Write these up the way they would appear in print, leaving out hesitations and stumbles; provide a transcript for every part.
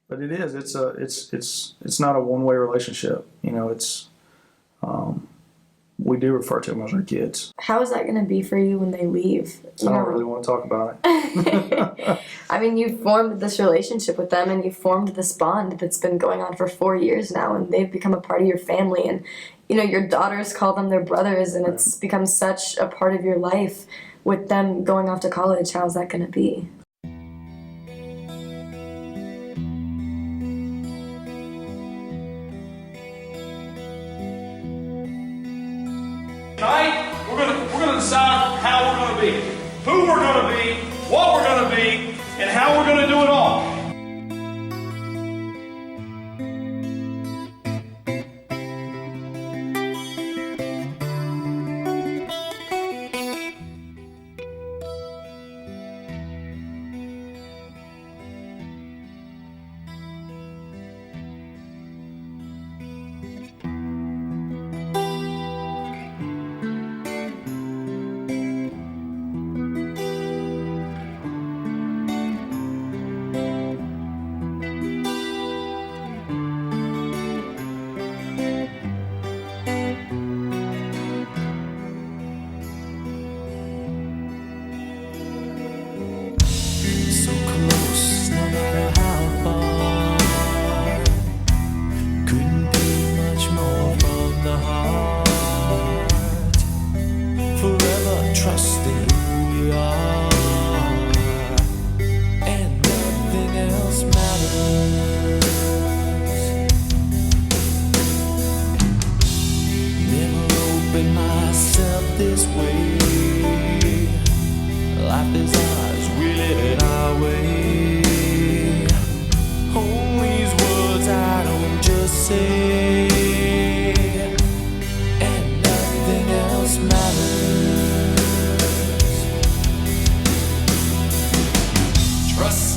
But it is. It's not a one-way relationship. We do refer to them as our kids. How is that going to be for you when they leave? I don't really want to talk about it. I mean, you've formed this relationship with them, and you've formed this bond that's been going on for 4 years now, and they've become a part of your family. And, your daughters call them their brothers, and it's become such a part of your life. With them going off to college, how's that going to be? Tonight, we're gonna decide how we're gonna be, who we're gonna be, what we're gonna be, and how we're gonna do it all.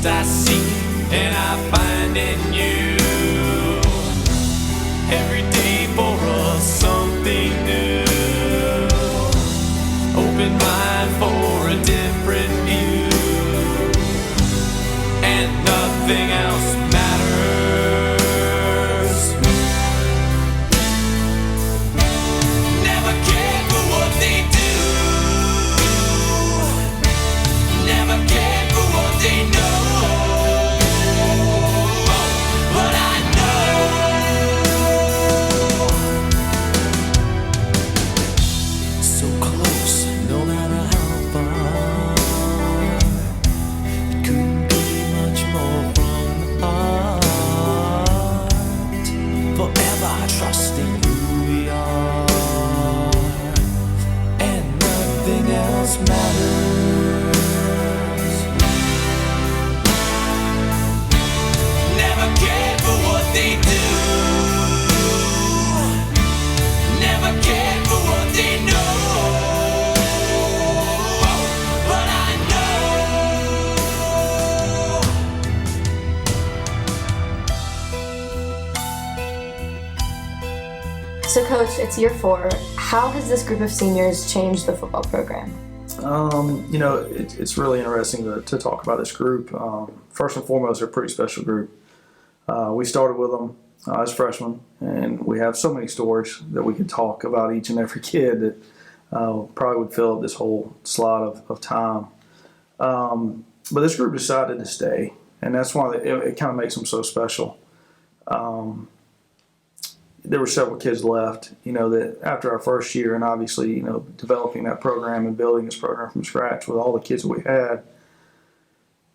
I seek and I find in you every day for us something new. Open mind for a different view, and nothing else matters. Never cared for what they do, never cared for what they know. So, Coach, it's year 4. How has this group of seniors changed the football program? It's really interesting to talk about this group. First and foremost, they're a pretty special group. We started with them as freshmen, and we have so many stories that we could talk about each and every kid that probably would fill up this whole slot of time. But this group decided to stay, and that's why it kind of makes them so special. There were several kids left, that after our first year, and obviously, developing that program and building this program from scratch with all the kids that we had,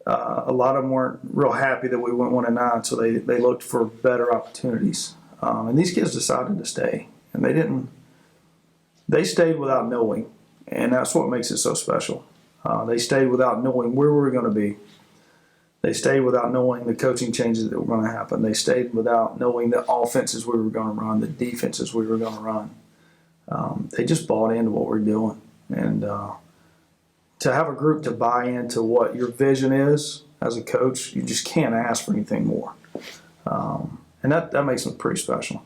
a lot of them weren't real happy that we went 1-9, so they looked for better opportunities. And these kids decided to stay, and they stayed without knowing, and that's what makes it so special. They stayed without knowing where we were going to be. They stayed without knowing the coaching changes that were going to happen. They stayed without knowing the offenses we were going to run, the defenses we were going to run. They just bought into what we're doing. And to have a group to buy into what your vision is as a coach, you just can't ask for anything more. And that makes them pretty special.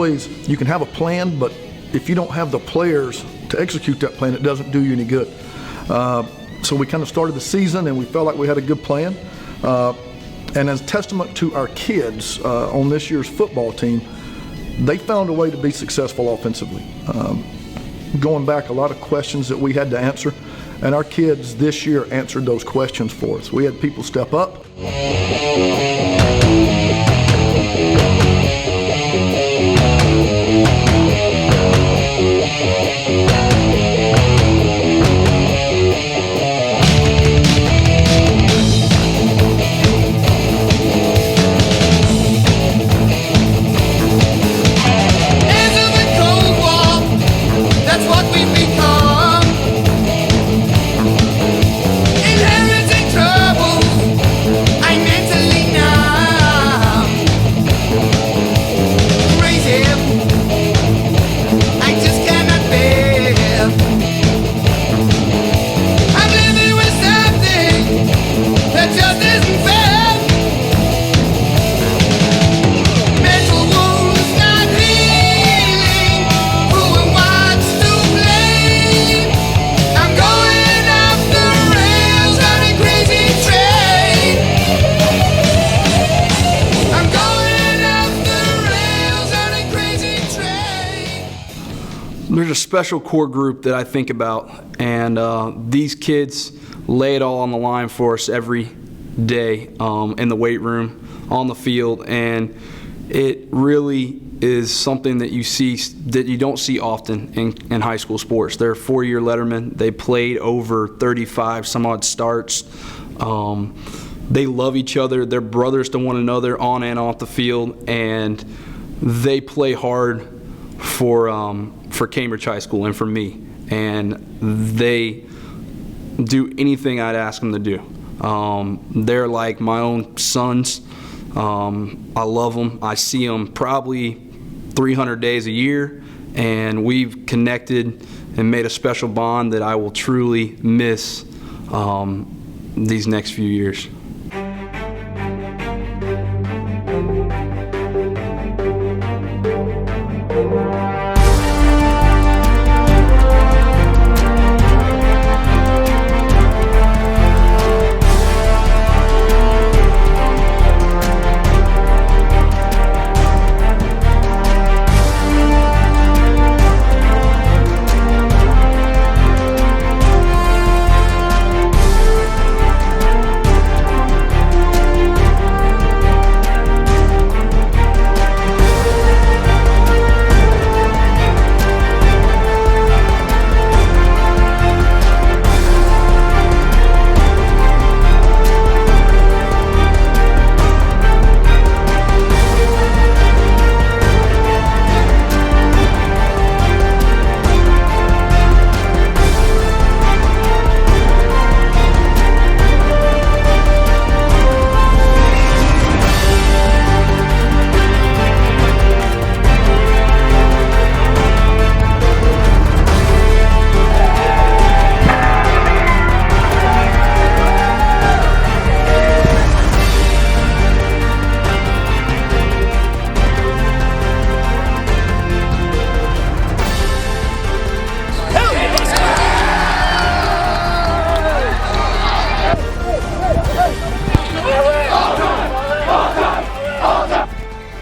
always, you can have a plan, but if you don't have the players to execute that plan, it doesn't do you any good. So we kind of started the season and we felt like we had a good plan. And as testament to our kids on this year's football team, they found a way to be successful offensively. Going back, a lot of questions that we had to answer, and our kids this year answered those questions for us. We had people step up. There's a special core group that I think about, and these kids lay it all on the line for us every day in the weight room, on the field, and it really is something that you don't see often in high school sports. They're 4-year lettermen. They played over 35 some odd starts. They love each other. They're brothers to one another on and off the field, and they play hard for Cambridge High School and for me, and they do anything I'd ask them to do. They're like my own sons. I love them. I see them probably 300 days a year, and we've connected and made a special bond that I will truly miss these next few years.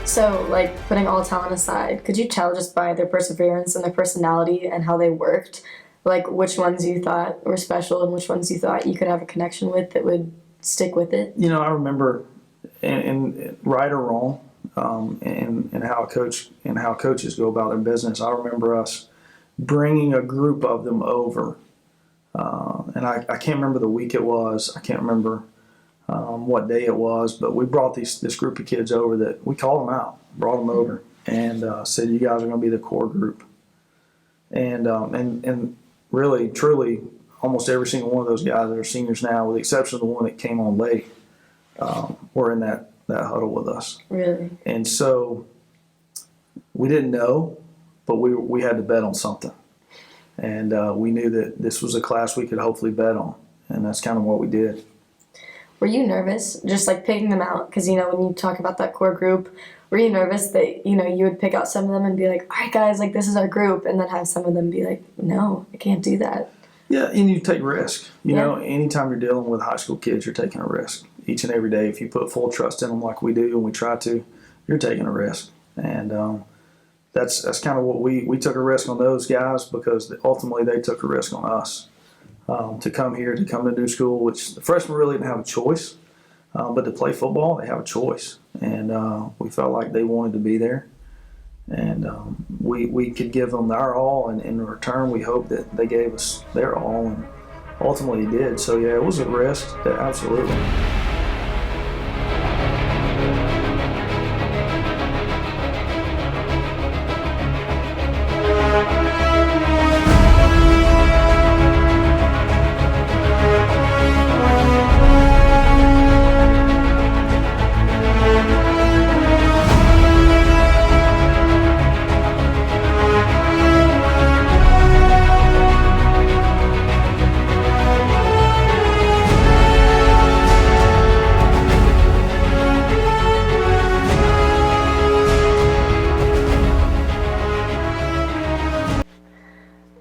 So, like, putting all talent aside, could you tell just by their perseverance and their personality and how they worked, like, which ones you thought were special and which ones you thought you could have a connection with that would stick with it? You know, I remember, and right or wrong, and how coaches go about their business. I remember us bringing a group of them over, and I can't remember the week it was. I can't remember what day it was, but we brought this group of kids over that we called them out, brought them over, and said, "You guys are going to be the core group." And really, truly, almost every single one of those guys that are seniors now, with the exception of the one that came on late, were in that huddle with us. Really? And so we didn't know, but we had to bet on something. And we knew that this was a class we could hopefully bet on, and that's kind of what we did. Were you nervous, just like picking them out? Because, you know, when you talk about that core group, Were you nervous that, you would pick out some of them and be like, all right, guys, like, this is our group, and then have some of them be like, no, I can't do that? Yeah, and you take risk. You Yeah. know, anytime you're dealing with high school kids, you're taking a risk. Each and every day, if you put full trust in them like we do and we try to, you're taking a risk. And that's kind of what we took a risk on those guys, because ultimately they took a risk on us to come here, to come to new school, which the freshmen really didn't have a choice. But to play football, they have a choice. And we felt like they wanted to be there. And we could give them our all, and in return, we hope that they gave us their all, and ultimately did. So, yeah, it was a risk, absolutely.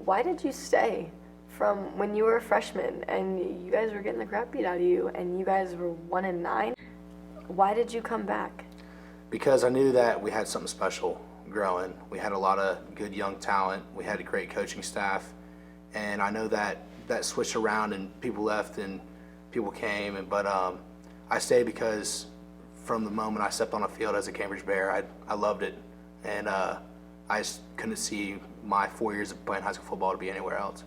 Why did you stay from when you were a freshman and you guys were getting the crap beat out of you and you guys were 1-9? Why did you come back? Because I knew that we had something special growing. We had a lot of good young talent. We had a great coaching staff. And I know that switched around and people left and people came. But I stayed because from the moment I stepped on a field as a Cambridge Bear, I loved it. And I just couldn't see my 4 years of playing high school football to be anywhere else.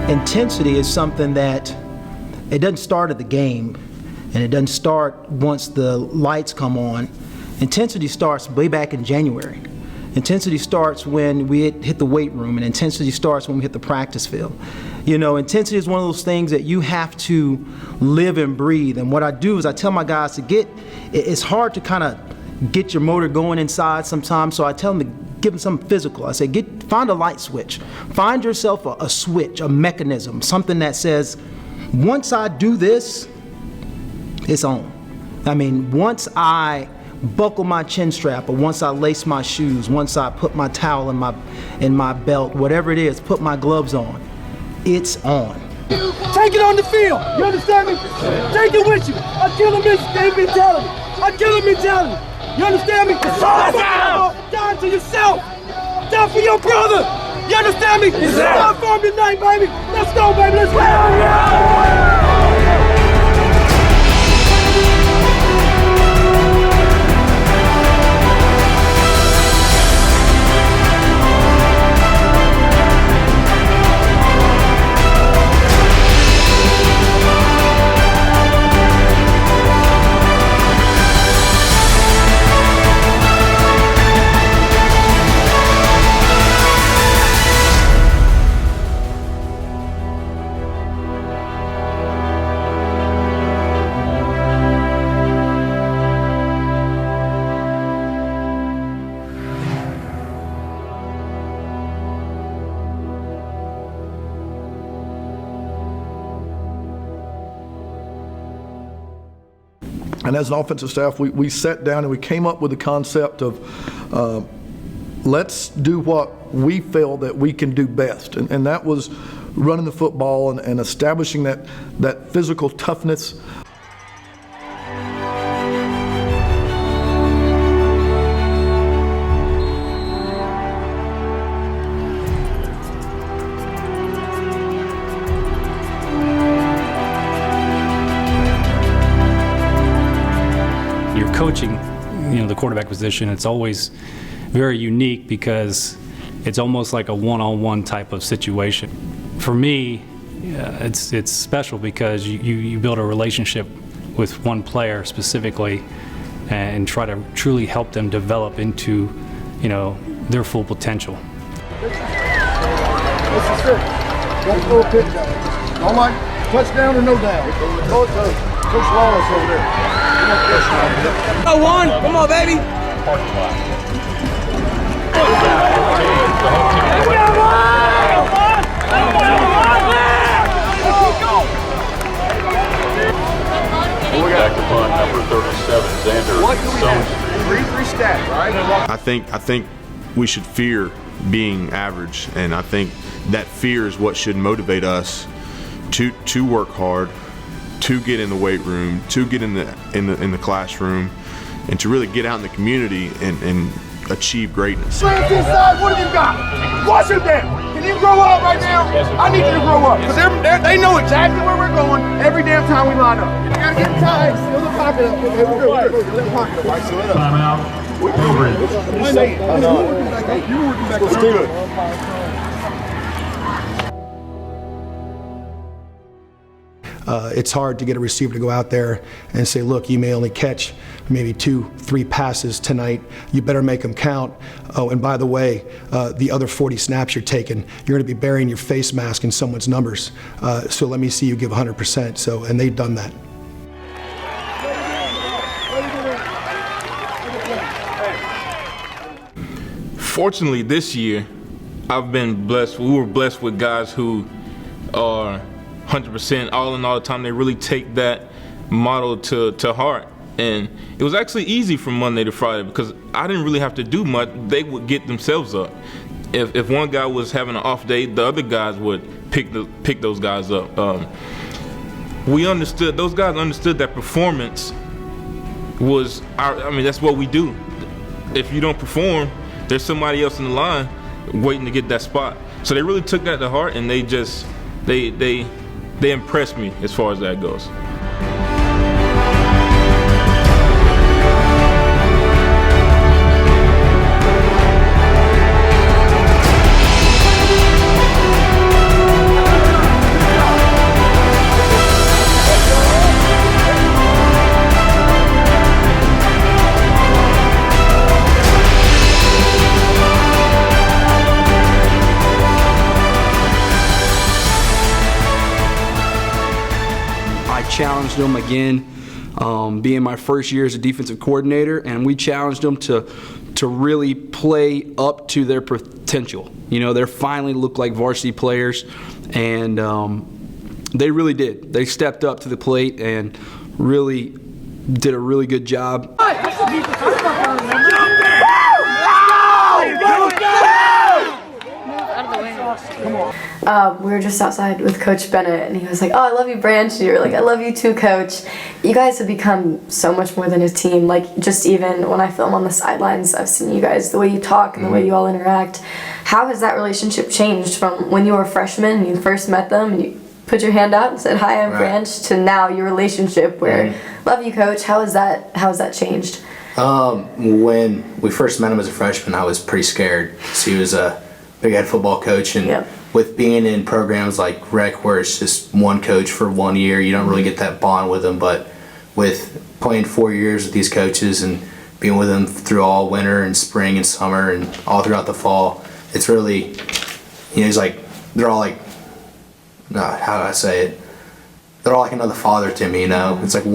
Intensity is something that it doesn't start at the game, and it doesn't start once the lights come on. Intensity starts way back in January. Intensity starts when we hit the weight room, and intensity starts when we hit the practice field. You know, intensity is one of those things that you have to live and breathe. And what I do is I tell my guys it's hard to kind of get your motor going inside sometimes, so I tell them to give them something physical. I say, find a light switch. Find yourself a switch, a mechanism, something that says, once I do this, it's on. I mean, once I buckle my chin strap, or once I lace my shoes, once I put my towel in my belt, whatever it is, put my gloves on, it's on. Take it on the field. You understand me? Take it with you. I kill him mentality. I kill him mentality. You understand me? Die to yourself. Die for your brother. You understand me? Die for him tonight, baby. Let's go, baby. Let's go. And as an offensive staff, we sat down and we came up with the concept of let's do what we feel that we can do best. And that was running the football and establishing that physical toughness. coaching, the quarterback position, it's always very unique because it's almost like a one-on-one type of situation. For me, it's special because you build a relationship with one player specifically and try to truly help them develop into, their full potential. This is it. Don't throw a pick down. All right, touchdown or no down. Coach Wallace over there. Oh, one. Come on, baby. Back upon number 37, Xander. What do we have? 3-3 stat, right? I think we should fear being average, and I think that fear is what should motivate us to work hard, to get in the weight room, to get in the classroom, and to really get out in the community and achieve greatness. Slants inside, what have you got? Watch him there. Can you grow up right now? I need you to grow up. Because they know exactly where we're going every damn time we line up. You gotta get tight. Seal the pocket up. Okay, we're good. Seal the pocket up. Right, seal it up. Timeout. You say it. You were working back up. You were working back up. Let's do it. It's hard to get a receiver to go out there and say, look, you may only catch maybe 2-3 passes tonight. You better make them count. Oh, and by the way, the other 40 snaps you're taking, you're going to be burying your face mask in someone's numbers. So let me see you give 100%. So, and they've done that. Fortunately, this year, I've been blessed. We were blessed with guys who are 100% all in all the time. They really take that model to heart. And it was actually easy from Monday to Friday because I didn't really have to do much. They would get themselves up. If one guy was having an off day, the other guys would pick those guys up. Those guys understood that performance was that's what we do. If you don't perform, there's somebody else in the line waiting to get that spot. So they really took that to heart, and they impressed me as far as that goes. Challenged them again, being my first year as a defensive coordinator, and we challenged them to really play up to their potential. They finally look like varsity players, and they really did. They stepped up to the plate and really did a really good job. We were just outside with Coach Bennett, and he was like, "Oh, I love you, Branch." And you were like, "I love you too, Coach." You guys have become so much more than a team. Like, just even when I film on the sidelines, I've seen you guys, the way you talk and the way you all interact. How has that relationship changed from when you were freshmen and you first met them and you put your hand out and said, "Hi, I'm Branch," to now your relationship where, "Love you, Coach." How has that changed? When we first met him as a freshman, I was pretty scared. So he was a big head football coach, and with being in programs like rec where it's just one coach for 1 year, you don't really get that bond with them. But with playing 4 years with these coaches and being with them through all winter and spring and summer and all throughout the fall, it's really, it's like, they're all like, how do I say it? They're all like another father to me, It's like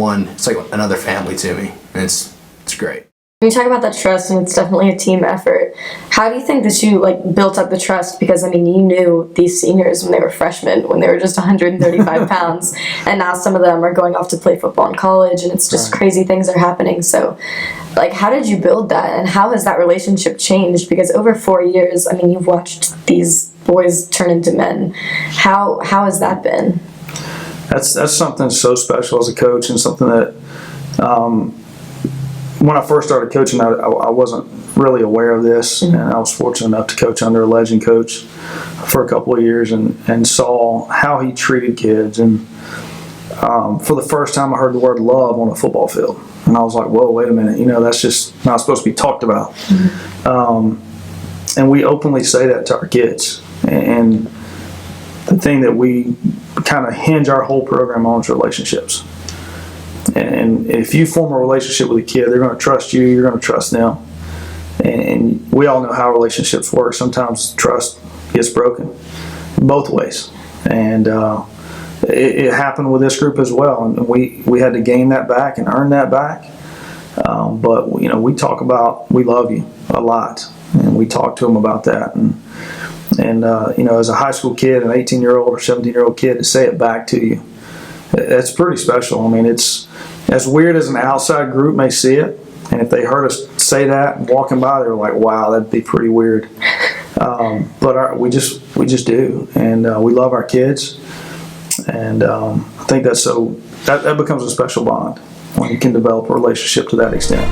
another family to me, and it's great. When you talk about that trust, and it's definitely a team effort, how do you think that you built up the trust? Because you knew these seniors when they were freshmen, when they were just 135 pounds, and now some of them are going off to play football in college, and it's just crazy things are happening. So, how did you build that, and how has that relationship changed? Because over 4 years, you've watched these boys turn into men. How has that been? That's something so special as a coach, and something that. When I first started coaching, I wasn't really aware of this, and I was fortunate enough to coach under a legend coach for a couple of years and saw how he treated kids. And for the first time, I heard the word love on a football field. And I was like, whoa, wait a minute, that's just not supposed to be talked about. And we openly say that to our kids. And the thing that we kind of hinge our whole program on is relationships. And if you form a relationship with a kid, they're going to trust you, you're going to trust them. And we all know how relationships work. Sometimes trust gets broken both ways. And it happened with this group as well. And we had to gain that back and earn that back. But, we talk about, we love you a lot. And we talk to them about that. And as a high school kid, an 18-year-old or 17-year-old kid, to say it back to you, that's pretty special. I mean, it's as weird as an outside group may see it. And if they heard us say that walking by, they were like, wow, that'd be pretty weird. But we just do. And we love our kids. And I think that becomes a special bond when you can develop a relationship to that extent.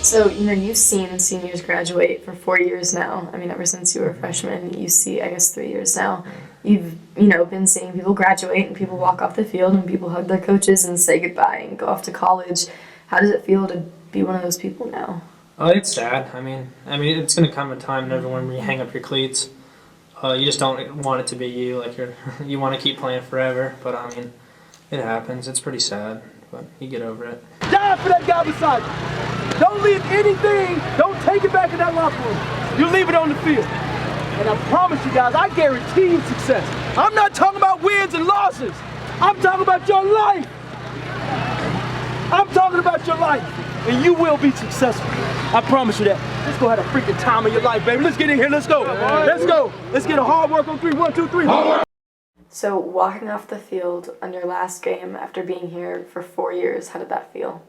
So, you've seen seniors graduate for 4 years now. I mean, ever since you were a freshman, you see, 3 years now. You've, been seeing people graduate and people walk off the field and people hug their coaches and say goodbye and go off to college. How does it feel to be one of those people now? It's sad. I mean, it's going to come a time in everyone where you hang up your cleats. You just don't want it to be you. Like you want to keep playing forever. But it happens. It's pretty sad, but you get over it. Die for that guy beside you. Don't leave anything. Don't take it back in that locker room. You leave it on the field. And I promise you guys, I guarantee you success. I'm not talking about wins and losses. I'm talking about your life. I'm talking about your life. And you will be successful. I promise you that. Let's go have a freaking time of your life, baby. Let's get in here. Let's go. Let's go. Let's get a hard work on 3. 1, 2, 3. Hard work. So walking off the field on your last game after being here for 4 years, how did that feel?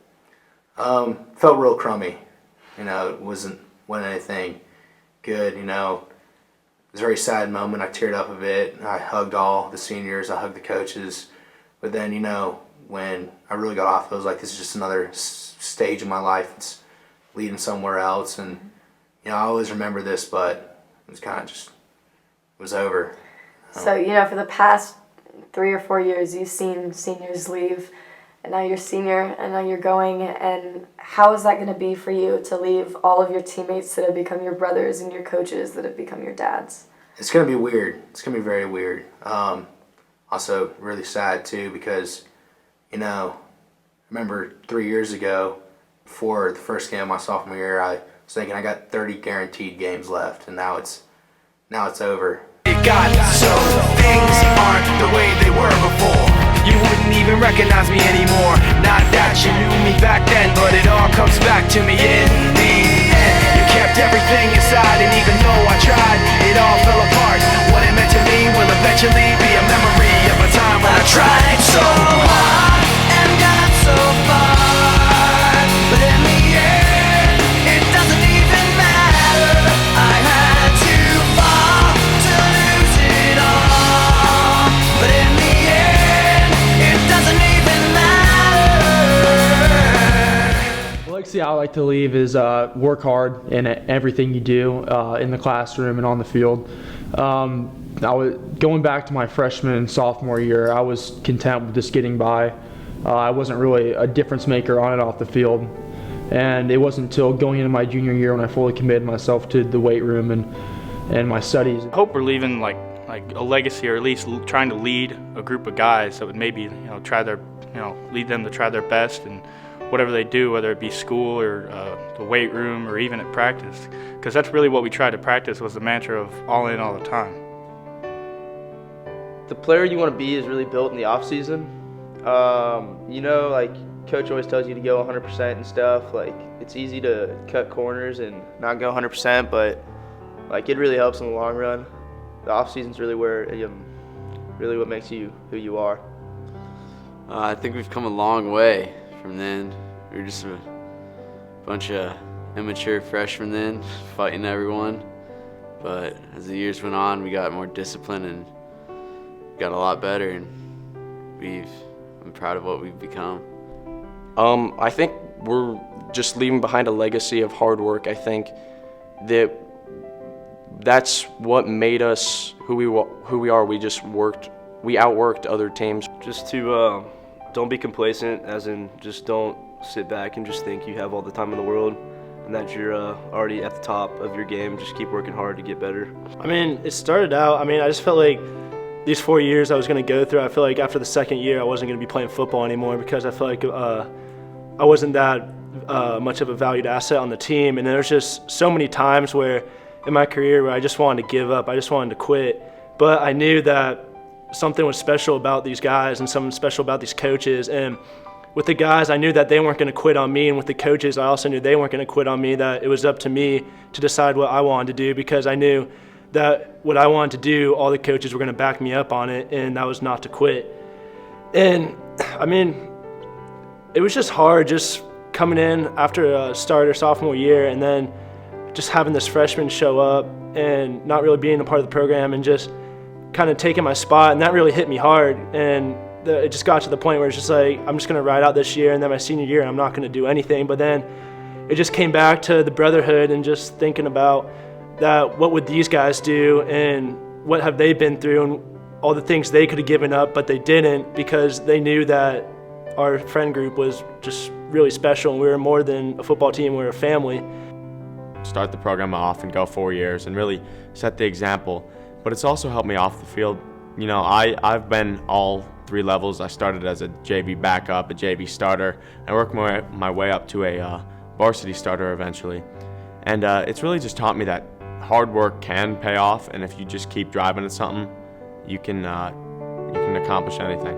Felt real crummy. It wasn't anything good. It was a very sad moment. I teared up a bit. I hugged all the seniors. I hugged the coaches. But then, when I really got off, it was like, this is just another stage of my life. It's leading somewhere else. And, I always remember this, but it was kind of just, it was over. So, for the past 3 or 4 years, you've seen seniors leave, and now you're a senior, and now you're going, and how is that going to be for you to leave all of your teammates that have become your brothers and your coaches that have become your dads? It's going to be weird. It's going to be very weird. Also, really sad, too, because, I remember 3 years ago, before the first game of my sophomore year, I was thinking I got 30 guaranteed games left, and now it's over. God, so things aren't the way they were before. You wouldn't even recognize me anymore. Not that you knew me back then, but it all comes back to me in the end. You kept everything inside, and even though I tried, it all fell apart. What it meant to me will eventually be a memory of a time when I tried so hard and got so far, but in the end, it doesn't even matter. I had to fall to lose it all, but in the end, it doesn't even matter. Well, legacy I like to leave is work hard in everything you do in the classroom and on the field. Going back to my freshman and sophomore year, I was content with just getting by. I wasn't really a difference maker on and off the field. And it wasn't until going into my junior year when I fully committed myself to the weight room and my studies. I hope we're leaving like a legacy, or at least trying to lead a group of guys that would maybe lead them to try their best in whatever they do, whether it be school or the weight room or even at practice, because that's really what we tried to practice, was the mantra of all in all the time. The player you want to be is really built in the off season. Like coach always tells you to go 100% and stuff. Like it's easy to cut corners and not go 100%, but like it really helps in the long run. The off season's really really what makes you who you are. I think we've come a long way from then. We were just a bunch of immature freshmen then, fighting everyone. But as the years went on, we got more disciplined and got a lot better, and I'm proud of what we've become. I think we're just leaving behind a legacy of hard work. I think that's what made us who we are. We outworked other teams. Just to don't be complacent, as in just don't sit back and just think you have all the time in the world and that you're already at the top of your game. Just keep working hard to get better. I mean, it started out, I just felt like these 4 years I was going to go through, I feel like after the second year I wasn't going to be playing football anymore, because I felt like I wasn't that much of a valued asset on the team. And there was just so many times where in my career where I just wanted to give up, I just wanted to quit. But I knew that something was special about these guys and something special about these coaches. And with the guys, I knew that they weren't going to quit on me. And with the coaches, I also knew they weren't going to quit on me, that it was up to me to decide what I wanted to do, because I knew that what I wanted to do, all the coaches were going to back me up on it, and that was not to quit. And it was just hard just coming in after a starter sophomore year and then just having this freshman show up and not really being a part of the program and just kind of taking my spot, and that really hit me hard. And it just got to the point where it's just like, I'm just going to ride out this year, and then my senior year I'm not going to do anything. But then it just came back to the brotherhood and just thinking about that, what would these guys do and what have they been through and all the things they could have given up, but they didn't, because they knew that our friend group was just really special, and we were more than a football team, we were a family. Start the program off and go 4 years and really set the example, but it's also helped me off the field. I've been all 3 levels. I started as a JV backup, a JV starter, and worked my way up to a varsity starter eventually. And it's really just taught me that hard work can pay off, and if you just keep driving at something, you can accomplish anything.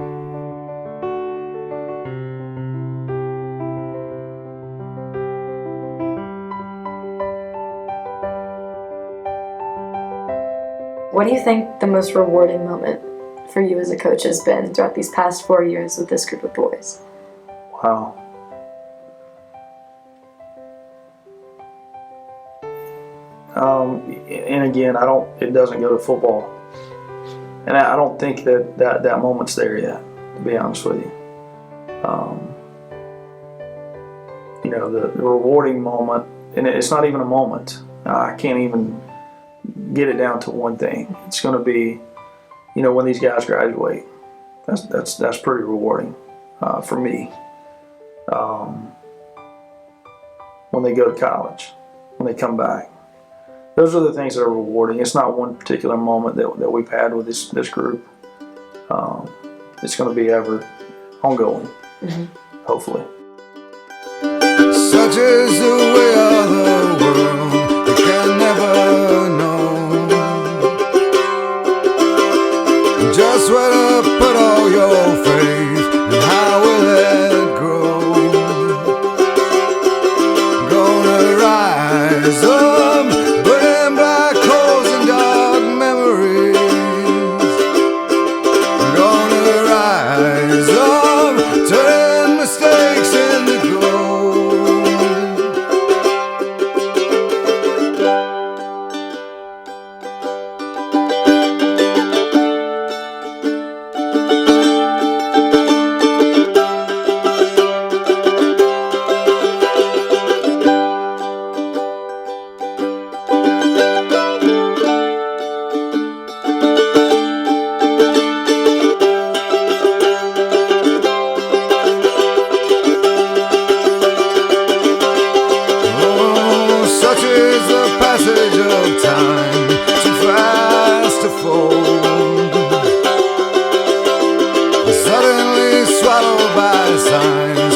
What do you think the most rewarding moment for you as a coach has been throughout these past 4 years with this group of boys? Wow. And again, it doesn't go to football. And I don't think that moment's there yet, to be honest with you. The rewarding moment, and it's not even a moment. I can't even get it down to one thing. It's going to be, when these guys graduate. That's pretty rewarding for me. When they go to college, when they come back. Those are the things that are rewarding. It's not one particular moment that we've had with this group. It's going to be ever ongoing, hopefully. Such is the way of the world, you can never know just where to put all your faith and how will it grow. Gonna rise up, burning black holes and dark memories. Gonna rise up, turning mistakes into gold. suddenly swallowed by signs.